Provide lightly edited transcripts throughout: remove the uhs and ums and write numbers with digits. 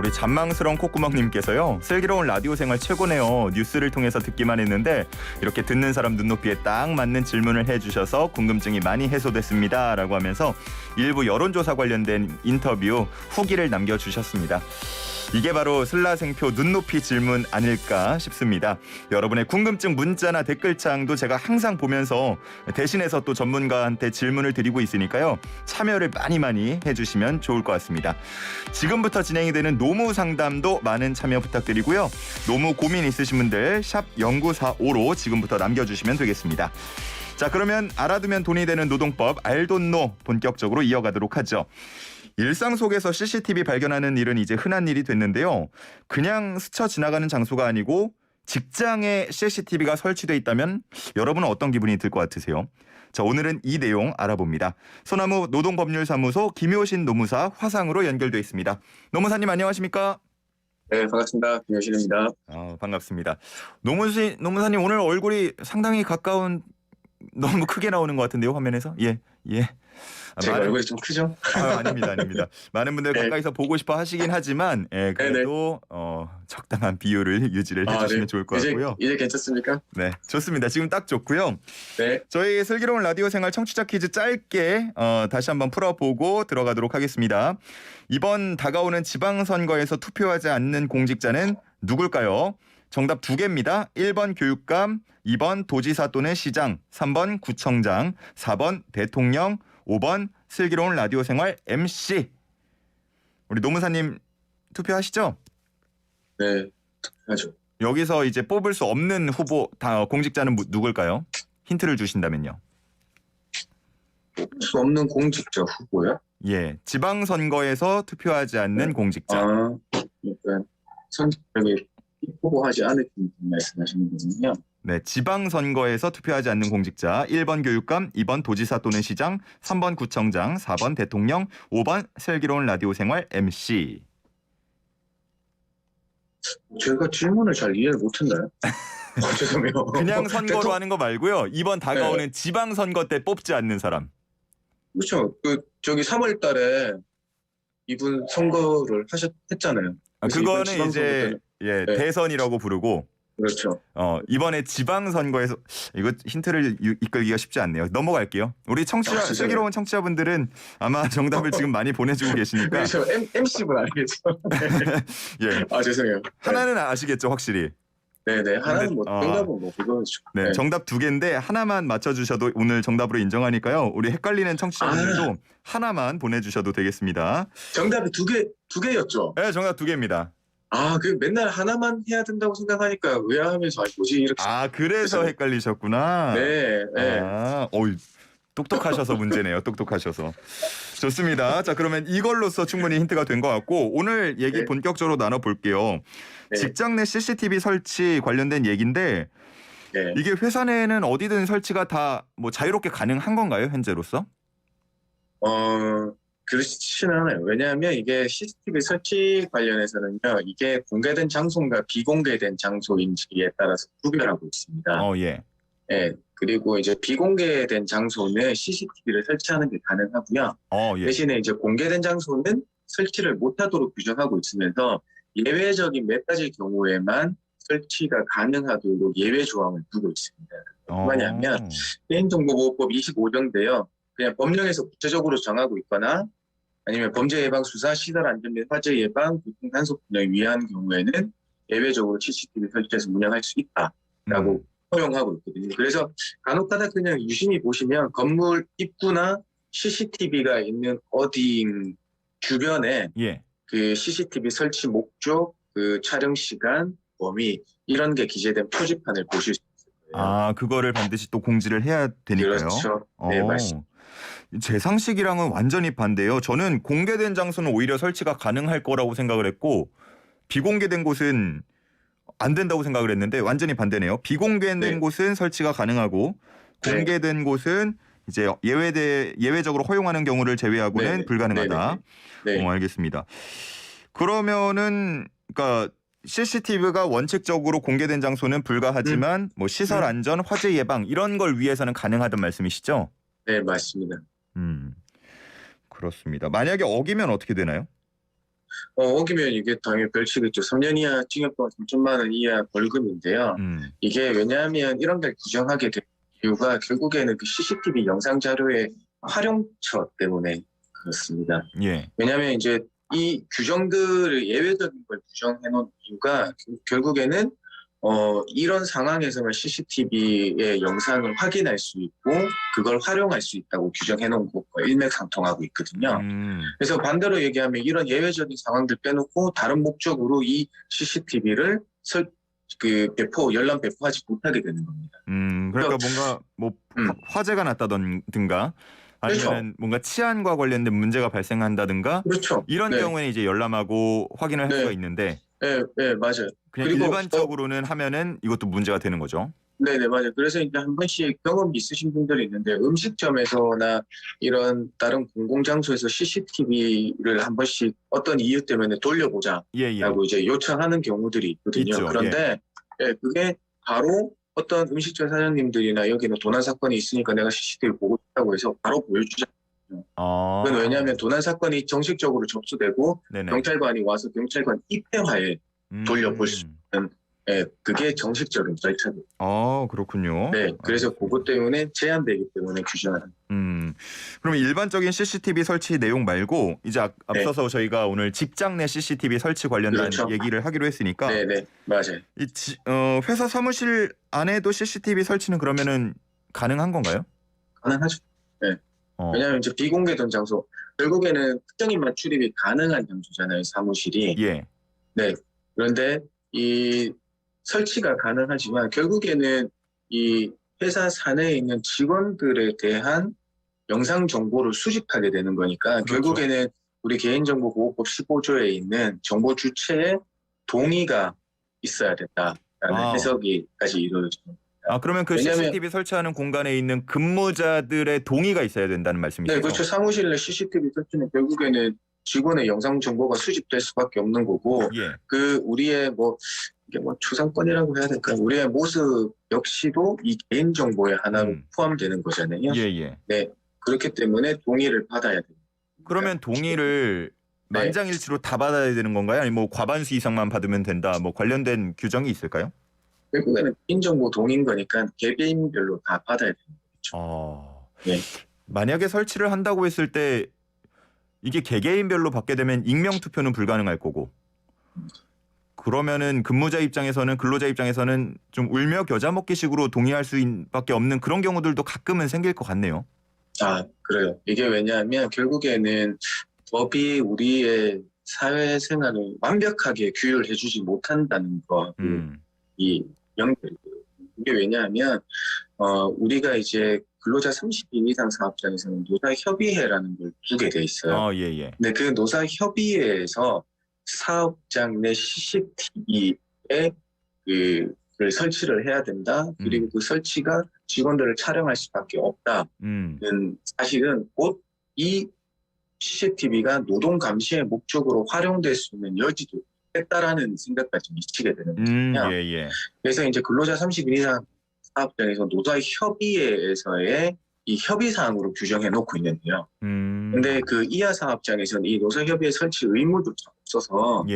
우리 잔망스러운 콧구멍님께서요. 슬기로운 라디오 생활 최고네요. 뉴스를 통해서 듣기만 했는데 이렇게 듣는 사람 눈높이에 딱 맞는 질문을 해주셔서 궁금증이 많이 해소됐습니다. 라고 하면서 일부 여론조사 관련된 인터뷰 후기를 남겨주셨습니다. 이게 바로 슬라생표 눈높이 질문 아닐까 싶습니다. 여러분의 궁금증 문자나 댓글창도 제가 항상 보면서 대신해서 또 전문가한테 질문을 드리고 있으니까요. 참여를 많이 해주시면 좋을 것 같습니다. 지금부터 진행이 되는 노무 상담도 많은 참여 부탁드리고요. 노무 고민 있으신 분들 샵 0945로 지금부터 남겨주시면 되겠습니다. 자, 그러면 알아두면 돈이 되는 노동법 알돈노 본격적으로 이어가도록 하죠. 일상 속에서 CCTV 발견하는 일은 이제 흔한 일이 됐는데요. 그냥 스쳐 지나가는 장소가 아니고 직장에 CCTV가 설치돼 있다면 여러분은 어떤 기분이 들 것 같으세요? 자, 오늘은 이 내용 알아봅니다. 소나무 노동법률사무소 김효신 노무사 화상으로 연결돼 있습니다. 노무사님 안녕하십니까? 네, 반갑습니다. 김효신입니다. 반갑습니다. 노무사님 오늘 얼굴이 상당히 가까운 너무 크게 나오는 것 같은데요, 화면에서? 예. 제 얼굴이 좀 크죠? 아닙니다. 많은 분들 네. 가까이서 보고 싶어 하시긴 하지만 그래도 적당한 비율을 유지를 해주시면 네. 좋을 것 같고요. 이제 괜찮습니까? 네, 좋습니다. 지금 딱 좋고요. 네. 저희 슬기로운 라디오 생활 청취자 퀴즈 짧게 다시 한번 풀어보고 들어가도록 하겠습니다. 이번 다가오는 지방선거에서 투표하지 않는 공직자는 누굴까요? 정답 2개입니다. 1번 교육감, 2번 도지사 또는 시장, 3번 구청장, 4번 대통령, 5번 슬기로운 라디오 생활 MC. 우리 노무사님 투표하시죠? 네, 하죠. 여기서 이제 뽑을 수 없는 후보 공직자는 누굴까요? 힌트를 주신다면요. 뽑을 수 없는 공직자 후보요? 예, 지방선거에서 투표하지 않는 공직자. 그러니까 선택에 후보하지 않을 분 말씀하시는 거군요. 네, 지방선거에서 투표하지 않는 공직자 1번 교육감, 2번 도지사 또는 시장, 3번 구청장, 4번 대통령, 5번 슬기로운 라디오 생활 MC. 제가 질문을 잘 이해를 못했나요? 죄송해요. 그냥 선거로 하는 거 말고요. 이번 다가오는 지방선거 때 뽑지 않는 사람. 그렇죠. 저기 3월 달에 이분 선거를 했잖아요. 그거는 이제 네. 대선이라고 부르고. 그렇죠. 이번에 지방선거에서 이거 힌트를 이끌기가 쉽지 않네요. 넘어갈게요. 우리 슬기로운 청취자분들은 아마 정답을 지금 많이 보내주고 계시니까. 그렇죠. MC분 아니겠죠? 예. 죄송해요. 하나는 아시겠죠, 확실히. 네네. 하나는 정답은 그거죠. 네, 정답 2개인데 하나만 맞춰주셔도 오늘 정답으로 인정하니까요. 우리 헷갈리는 청취자분들도 하나만 보내주셔도 되겠습니다. 정답이 두 개였죠? 네, 정답 2개입니다. 그 맨날 하나만 해야 된다고 생각하니까 의아하면서 뭐지 이렇게. 그래서 헷갈리셨구나. 네. 똑똑하셔서 문제네요. 똑똑하셔서. 좋습니다. 자, 그러면 이걸로써 충분히 힌트가 된 것 같고 오늘 얘기 본격적으로 나눠볼게요. 네. 직장 내 CCTV 설치 관련된 얘기인데 이게 회사 내에는 어디든 설치가 다 뭐 자유롭게 가능한 건가요, 현재로서? 그렇지는 않아요. 왜냐하면 이게 CCTV 설치 관련해서는요, 이게 공개된 장소인가 비공개된 장소인지에 따라서 구별하고 있습니다. 예. 네. 그리고 이제 비공개된 장소는 CCTV를 설치하는 게 가능하고요. 대신에 이제 공개된 장소는 설치를 못하도록 규정하고 있으면서 예외적인 몇 가지 경우에만 설치가 가능하도록 예외 조항을 두고 있습니다. 뭐냐면 개인정보보호법 25조인데요. 그냥 법령에서 구체적으로 정하고 있거나 아니면 범죄 예방 수사, 시설 안전 및 화재 예방, 교통 단속 분야를 위한 경우에는 예외적으로 CCTV 설치해서 운영할 수 있다라고 허용하고 있거든요. 그래서 간혹가다 그냥 유심히 보시면 건물 입구나 CCTV가 있는 어딘 주변에 그 CCTV 설치 목적, 그 촬영 시간, 범위 이런 게 기재된 표지판을 보실 수 있어요. 그거를 반드시 또 공지를 해야 되니까요. 그렇죠. 네, 맞습니다. 제 상식이랑은 완전히 반대예요. 저는 공개된 장소는 오히려 설치가 가능할 거라고 생각을 했고 비공개된 곳은 안 된다고 생각을 했는데 완전히 반대네요. 비공개된 곳은 설치가 가능하고 공개된 곳은 이제 예외적으로 허용하는 경우를 제외하고는 불가능하다. 알겠습니다. 그러면은 그러니까 CCTV가 원칙적으로 공개된 장소는 불가하지만 뭐 시설 안전, 화재 예방 이런 걸 위해서는 가능하단 말씀이시죠? 네, 맞습니다. 그렇습니다. 만약에 어기면 어떻게 되나요? 어기면 이게 당연히 벌칙이죠. 3년 이하 징역 또는 3천만 원 이하 벌금인데요. 이게 왜냐하면 이런 걸 규정하게 된 이유가 결국에는 그 CCTV 영상 자료의 활용처 때문에 그렇습니다. 예. 왜냐하면 이제 이 규정들을 예외적인 걸 규정해 놓은 이유가 결국에는 이런 상황에서만 CCTV의 영상을 확인할 수 있고 그걸 활용할 수 있다고 규정해 놓은 것과 일맥상통하고 있거든요. 그래서 반대로 얘기하면 이런 예외적인 상황들 빼놓고 다른 목적으로 이 CCTV를 열람 배포하지 못하게 되는 겁니다. 그러니까 뭔가 뭐 화재가 났다든가 아니면 그렇죠. 뭔가 치안과 관련된 문제가 발생한다든가 그렇죠. 이런 경우에는 이제 열람하고 확인을 할 수가 있는데 네, 맞아요. 그냥 그리고 일반적으로는 하면은 이것도 문제가 되는 거죠. 네, 맞아요. 그래서 이제 한 번씩 경험이 있으신 분들이 있는데 음식점에서나 이런 다른 공공장소에서 CCTV를 한 번씩 어떤 이유 때문에 돌려보자라고 이제 요청하는 경우들이 있거든요. 있죠. 그런데 그게 바로 어떤 음식점 사장님들이나 여기는 도난 사건이 있으니까 내가 CCTV 보고 싶다고 해서 바로 보여주잖아요. 그건 왜냐하면 도난 사건이 정식적으로 접수되고 경찰관이 와서 경찰관 입회하에 돌려볼 수 있는 그게 정식적인 절차입니다. 그렇군요. 네, 그래서 그것 때문에 제한되기 때문에 규정하는. 그러면 일반적인 CCTV 설치 내용 말고 이제 앞서서 저희가 오늘 직장 내 CCTV 설치 관련된 얘기를 하기로 했으니까. 네, 맞아요. 회사 사무실 안에도 CCTV 설치는 그러면은 가능한 건가요? 가능하죠. 네. 왜냐하면 이제 비공개된 장소, 결국에는 특정인만 출입이 가능한 장소잖아요, 사무실이. 예. 네. 그런데 이 설치가 가능하지만 결국에는 이 회사 사내에 있는 직원들에 대한 영상 정보를 수집하게 되는 거니까 결국에는 우리 개인정보보호법 15조에 있는 정보 주체의 동의가 있어야 된다라는 해석이까지 이루어집니다. 그러면 그 CCTV 설치하는 공간에 있는 근무자들의 동의가 있어야 된다는 말씀이시죠? 네, 그렇죠. 사무실 내 CCTV 설치는 결국에는 직원의 영상 정보가 수집될 수밖에 없는 거고, 우리의 이게 추상권이라고 해야 될까요? 우리의 모습 역시도 이 개인 정보의 하나로 포함되는 거잖아요. 네, 그렇기 때문에 동의를 받아야 됩니다. 그러면 동의를 만장일치로 다 받아야 되는 건가요? 아니면 과반수 이상만 받으면 된다? 관련된 규정이 있을까요? 결국에는 개인정보 동의인 거니까 개개인별로 다 받아야 되는 거죠. 만약에 설치를 한다고 했을 때 이게 개개인별로 받게 되면 익명투표는 불가능할 거고 그러면은 근무자 입장에서는 근로자 입장에서는 좀 울며 겨자 먹기식으로 동의할 수밖에 없는 그런 경우들도 가끔은 생길 것 같네요. 그래요. 이게 왜냐하면 결국에는 법이 우리의 사회생활을 완벽하게 규율해주지 못한다는 거. 이 연결이 이게 왜냐하면 우리가 이제 근로자 30인 이상 사업장에서는 노사협의회라는 걸 두게 돼 있어요. 근데 그 노사협의회에서 사업장 내 CCTV에 그 설치를 해야 된다. 그리고 그 설치가 직원들을 촬영할 수밖에 없다는 사실은 곧 이 CCTV가 노동 감시의 목적으로 활용될 수 있는 여지도 했다라는 생각까지 미치게 되는 거거든요. 그래서 이제 근로자 30인 이상 사업장에서 노사협의회에서의 이 협의사항으로 규정해 놓고 있는데요. 근데 그 이하 사업장에서는 이 노사협의회 설치 의무조차 없어서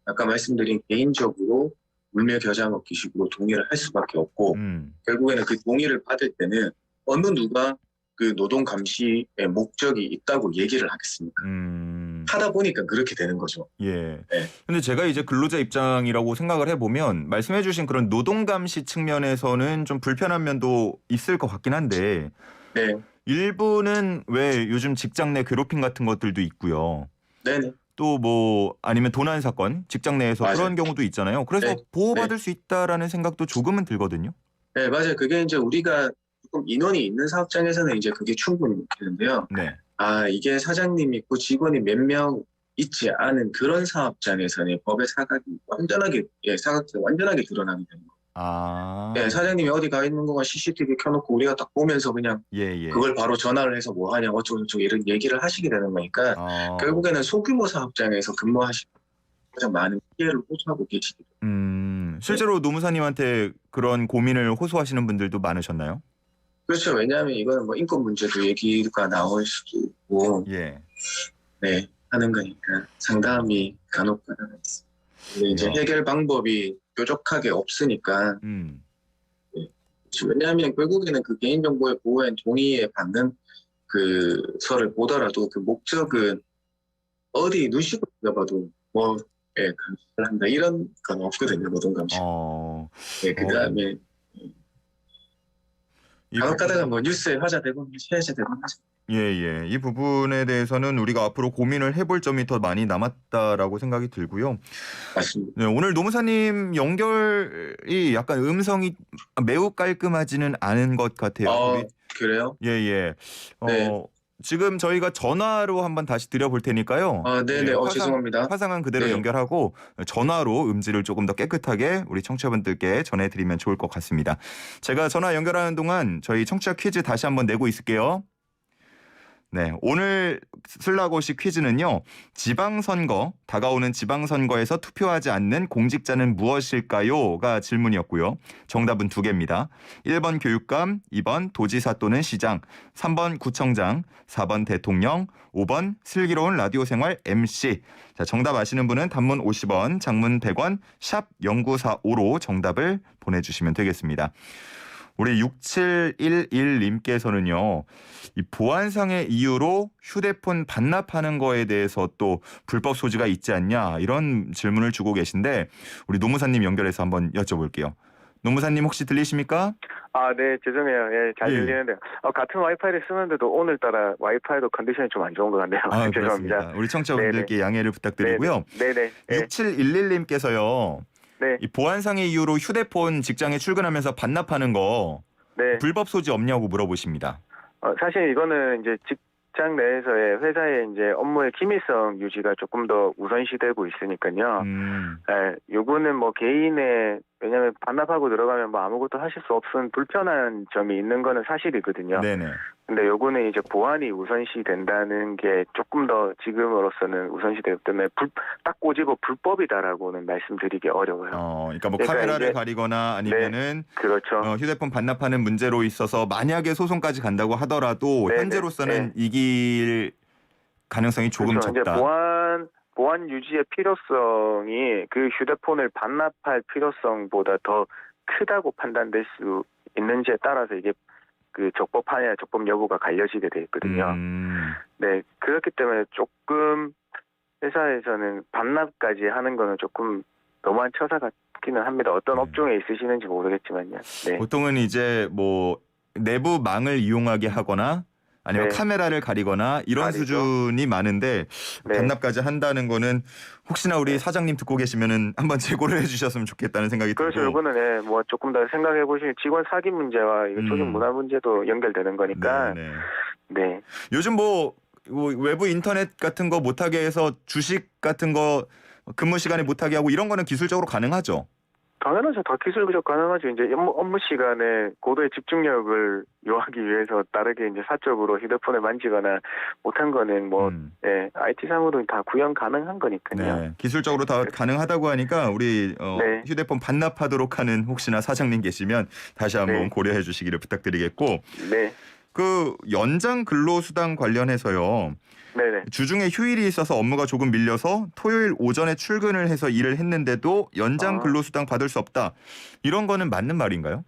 아까 말씀드린 개인적으로 울며 겨자 먹기식으로 동의를 할 수밖에 없고 결국에는 그 동의를 받을 때는 어느 누가 그 노동 감시의 목적이 있다고 얘기를 하겠습니까? 하다 보니까 그렇게 되는 거죠. 근데 제가 이제 근로자 입장이라고 생각을 해보면 말씀해주신 그런 노동 감시 측면에서는 좀 불편한 면도 있을 것 같긴 한데 일부는 왜 요즘 직장 내 괴롭힘 같은 것들도 있고요. 또 아니면 도난 사건 직장 내에서 그런 경우도 있잖아요. 그래서 보호받을 수 있다라는 생각도 조금은 들거든요. 네, 맞아요. 그게 이제 우리가 조금 인원이 있는 사업장에서는 이제 그게 충분히 있겠는데요. 이게 사장님이 있고 직원이 몇 명 있지 않은 그런 사업장에서는 법의 사각이 완전하게 드러나게 되는 거예요. 사장님이 어디 가 있는 거가 CCTV 켜놓고 우리가 딱 보면서 그냥 그걸 바로 전화를 해서 뭐 하냐 어쩌고저쩌고 이런 얘기를 하시게 되는 거니까 결국에는 소규모 사업장에서 근무하시는 가장 많은 피해를 호소하고 계시죠. 실제로 노무사님한테 그런 고민을 호소하시는 분들도 많으셨나요? 그렇죠. 왜냐하면 이거는 인권 문제도 얘기가 나올 수도 있고 하는 거니까 상담이 간혹 가다가 있습니다. 근데 이제 해결 방법이 뾰족하게 없으니까 왜냐하면 결국에는 그 개인정보의 보호엔 동의에 받는 그 서를 보더라도 그 목적은 어디 눈시고 봐도 뭐에 감시를 한다 이런 건 없거든요. 모든 감시. 네, 그다음에 간혹 가다가 뭐 뉴스에 화제되고 해제되고 하죠. 예. 이 부분에 대해서는 우리가 앞으로 고민을 해볼 점이 더 많이 남았다라고 생각이 들고요. 맞습니다. 네, 오늘 노무사님 연결이 약간 음성이 매우 깔끔하지는 않은 것 같아요. 그래요? 예. 네. 지금 저희가 전화로 한번 다시 드려볼 테니까요. 네네. 죄송합니다. 화상은 그대로 네. 연결하고 전화로 음질을 조금 더 깨끗하게 우리 청취자분들께 전해드리면 좋을 것 같습니다. 제가 전화 연결하는 동안 저희 청취자 퀴즈 다시 한번 내고 있을게요. 네, 오늘 슬라고시 퀴즈는요. 다가오는 지방선거에서 투표하지 않는 공직자는 무엇일까요?가 질문이었고요. 정답은 2개입니다. 1번 교육감, 2번 도지사 또는 시장, 3번 구청장, 4번 대통령, 5번 슬기로운 라디오 생활 MC. 자, 정답 아시는 분은 단문 50원, 장문 100원, 샵 0945로 정답을 보내주시면 되겠습니다. 우리 6711님께서는요. 이 보안상의 이유로 휴대폰 반납하는 거에 대해서 또 불법 소지가 있지 않냐 이런 질문을 주고 계신데 우리 노무사님 연결해서 한번 여쭤볼게요. 노무사님 혹시 들리십니까? 네, 죄송해요. 예, 잘 들리는데요. 같은 와이파이를 쓰는데도 오늘따라 와이파이도 컨디션이 좀 안 좋은 것 같네요. 죄송합니다. 그렇습니다. 우리 청취자분들께 양해를 부탁드리고요. 네네. 6711님께서요. 네. 이 보안상의 이유로 휴대폰 직장에 출근하면서 반납하는 거 불법 소지 없냐고 물어보십니다. 사실 이거는 이제 직장 내에서의 회사의 이제 업무의 기밀성 유지가 조금 더 우선시되고 있으니까요. 요거는 뭐 개인의 왜냐하면 반납하고 들어가면 뭐 아무것도 하실 수 없은 불편한 점이 있는 거는 사실이거든요. 네네. 근데 요거는 이제 보안이 우선시 된다는 게 조금 더 지금으로서는 우선시 되기 때문에 딱 꼬집어 불법이다라고는 말씀드리기 어려워요. 그러니까 뭐 카메라를 가리거나 아니면은 그렇죠. 휴대폰 반납하는 문제로 있어서 만약에 소송까지 간다고 하더라도 현재로서는 이길 가능성이 조금 그렇죠. 적다. 이제 보안 유지의 필요성이 그 휴대폰을 반납할 필요성보다 더 크다고 판단될 수 있는지에 따라서 이게 그 적법하냐 적법 여부가 갈려지게 돼 있거든요. 네, 그렇기 때문에 조금 회사에서는 반납까지 하는 거는 조금 너무한 처사 같기는 합니다. 어떤 업종에 있으시는지 모르겠지만요. 네. 보통은 이제 뭐 내부 망을 이용하게 하거나 아니면 카메라를 가리거나 이런 수준이 많은데 반납까지 한다는 거는 혹시나 우리 사장님 듣고 계시면은 한번 재고를 해주셨으면 좋겠다는 생각이 들고. 그렇죠. 이거는 뭐 조금 더 생각해 보시면 직원 사기 문제와 이거 조직 문화 문제도 연결되는 거니까. 네. 요즘 뭐 외부 인터넷 같은 거 못하게 해서 주식 같은 거 근무 시간에 못하게 하고 이런 거는 기술적으로 가능하죠? 당연하죠. 다 기술적 가능하죠. 이제 업무 시간에 고도의 집중력을 요하기 위해서 다르게 이제 사적으로 휴대폰을 만지거나 못한 거는 뭐 IT 상으로 다 구현 가능한 거니까요. 네, 기술적으로 다 가능하다고 하니까 우리 휴대폰 반납하도록 하는 혹시나 사장님 계시면 다시 한번 고려해 주시기를 부탁드리겠고. 네. 그 연장 근로수당 관련해서요. 네네. 주중에 휴일이 있어서 업무가 조금 밀려서 토요일 오전에 출근을 해서 일을 했는데도 연장 근로수당 받을 수 없다. 이런 거는 맞는 말인가요?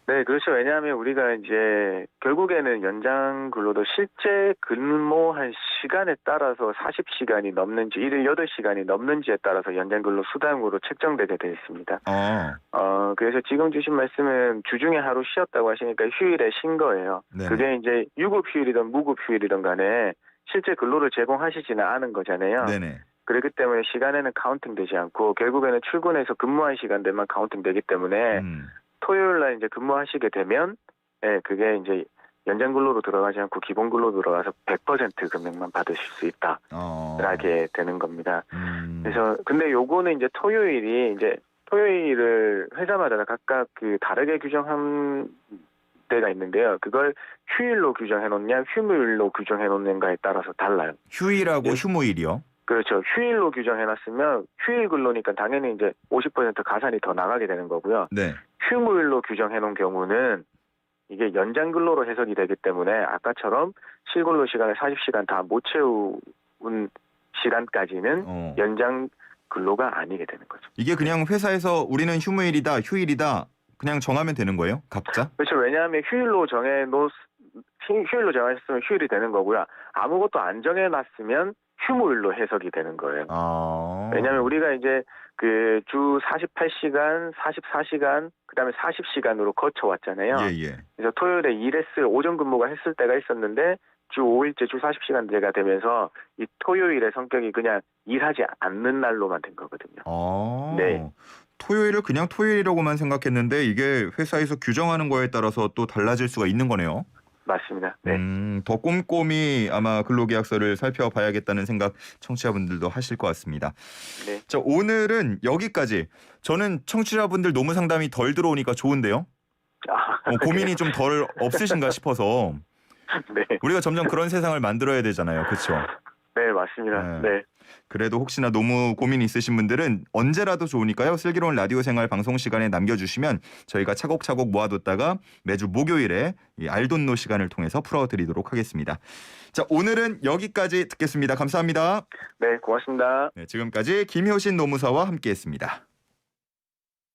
네, 그렇죠. 왜냐하면 우리가 이제 결국에는 연장 근로도 실제 근무한 시간에 따라서 40시간이 넘는지 일일 8시간이 넘는지에 따라서 연장 근로 수당으로 책정되게 되어 있습니다. 그래서 지금 주신 말씀은 주중에 하루 쉬었다고 하시니까 휴일에 쉰 거예요. 그게 이제 유급 휴일이든 무급 휴일이든 간에 실제 근로를 제공하시지는 않은 거잖아요. 네네. 그렇기 때문에 시간에는 카운팅 되지 않고 결국에는 출근해서 근무한 시간들만 카운팅 되기 때문에 토요일 날 이제 근무하시게 되면 그게 이제 연장 근로로 들어가지 않고 기본 근로로 들어가서 100% 금액만 받으실 수 있다. 라게 되는 겁니다. 그래서 근데 요거는 이제 토요일을 회사마다 각각 그 다르게 규정한 데가 있는데요. 그걸 휴일로 규정해 놓냐, 휴무일로 규정해 놓는가에 따라서 달라요. 휴일하고 휴무일이요? 그렇죠. 휴일로 규정해놨으면 휴일 근로니까 당연히 이제 50% 가산이 더 나가게 되는 거고요. 휴무일로 규정해놓은 경우는 이게 연장 근로로 해석이 되기 때문에 아까처럼 실근로 시간을 40시간 다 못 채운 시간까지는 연장 근로가 아니게 되는 거죠. 이게 그냥 회사에서 우리는 휴무일이다, 휴일이다 그냥 정하면 되는 거예요? 각자? 그렇죠. 왜냐하면 휴일로 정하셨으면 휴일이 되는 거고요. 아무것도 안 정해놨으면 휴무일로 해석이 되는 거예요. 왜냐하면 우리가 이제 그 주 48시간, 44시간, 그다음에 40시간으로 거쳐왔잖아요. 예. 그래서 토요일에 오전 근무가 했을 때가 있었는데 주 5일째 주 40시간제가 되면서 이 토요일의 성격이 그냥 일하지 않는 날로만 된 거거든요. 네. 토요일을 그냥 토요일이라고만 생각했는데 이게 회사에서 규정하는 거에 따라서 또 달라질 수가 있는 거네요. 맞습니다. 네. 더 꼼꼼히 아마 근로계약서를 살펴봐야겠다는 생각 청취자분들도 하실 것 같습니다. 네. 자, 오늘은 여기까지. 저는 청취자분들 노무 상담이 덜 들어오니까 좋은데요. 고민이 좀 덜 없으신가 싶어서. 네. 우리가 점점 그런 세상을 만들어야 되잖아요. 그렇죠? 네, 맞습니다. 네. 그래도 혹시나 너무 고민이 있으신 분들은 언제라도 좋으니까요. 슬기로운 라디오 생활 방송 시간에 남겨주시면 저희가 차곡차곡 모아뒀다가 매주 목요일에 이 알돈노 시간을 통해서 풀어드리도록 하겠습니다. 자, 오늘은 여기까지 듣겠습니다. 감사합니다. 네, 고맙습니다. 네, 지금까지 김효신 노무사와 함께했습니다.